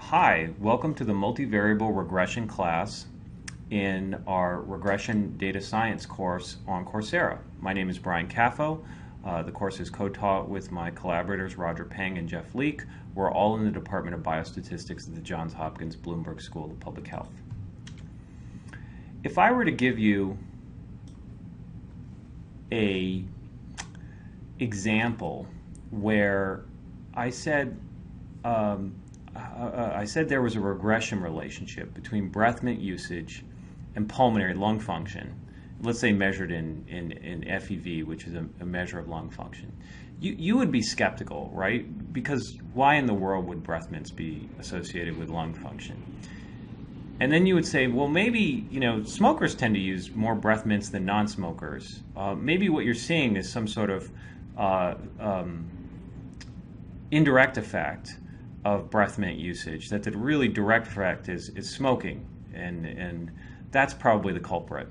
Hi, welcome to the multivariable regression class in our regression data science course on Coursera. My name is Brian Caffo. The course is co-taught with my collaborators Roger Peng and Jeff Leek. We're all in the Department of Biostatistics at the Johns Hopkins Bloomberg School of Public Health. If I were to give you a example where I said there was a regression relationship between breath mint usage and pulmonary lung function, let's say measured in FEV, which is a measure of lung function. You would be skeptical, right? Because why in the world would breath mints be associated with lung function? And then you would say, well, maybe, smokers tend to use more breath mints than non-smokers. Maybe what you're seeing is some sort of indirect effect of breath mint usage, that the really direct effect is smoking, and that's probably the culprit.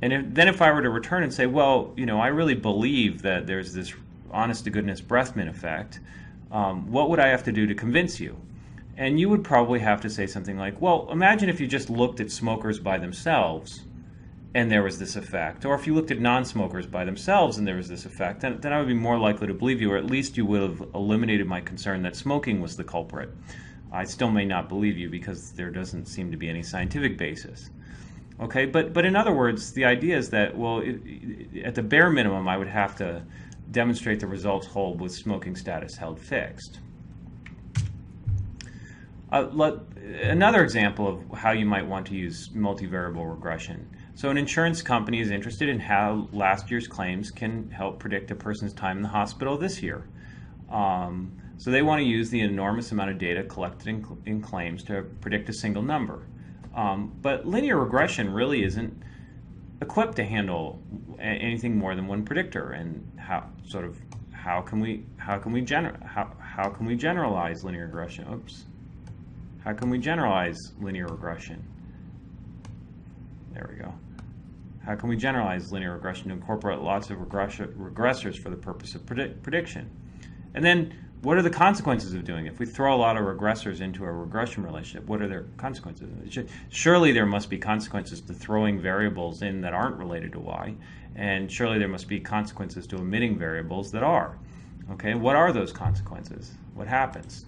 And then if I were to return and say, well, I really believe that there's this honest-to-goodness breath mint effect, what would I have to do to convince you? And you would probably have to say something like, well, imagine if you just looked at smokers by themselves and there was this effect. Or if you looked at non-smokers by themselves and there was this effect, then I would be more likely to believe you, or at least you would have eliminated my concern that smoking was the culprit. I still may not believe you because there doesn't seem to be any scientific basis. Okay, but in other words, the idea is that, well, at the bare minimum, I would have to demonstrate the results hold with smoking status held fixed. Another example of how you might want to use multivariable regression. So an insurance company is interested in how last year's claims can help predict a person's time in the hospital this year. So they want to use the enormous amount of data collected in claims to predict a single number. But linear regression really isn't equipped to handle anything more than one predictor. And how can we generalize linear regression? Oops. How can we generalize linear regression? There we go. How can we generalize linear regression to incorporate lots of regressors for the purpose of prediction? And then what are the consequences of doing it? If we throw a lot of regressors into a regression relationship, what are their consequences? Surely there must be consequences to throwing variables in that aren't related to y, and surely there must be consequences to omitting variables that are. Okay, what are those consequences? What happens?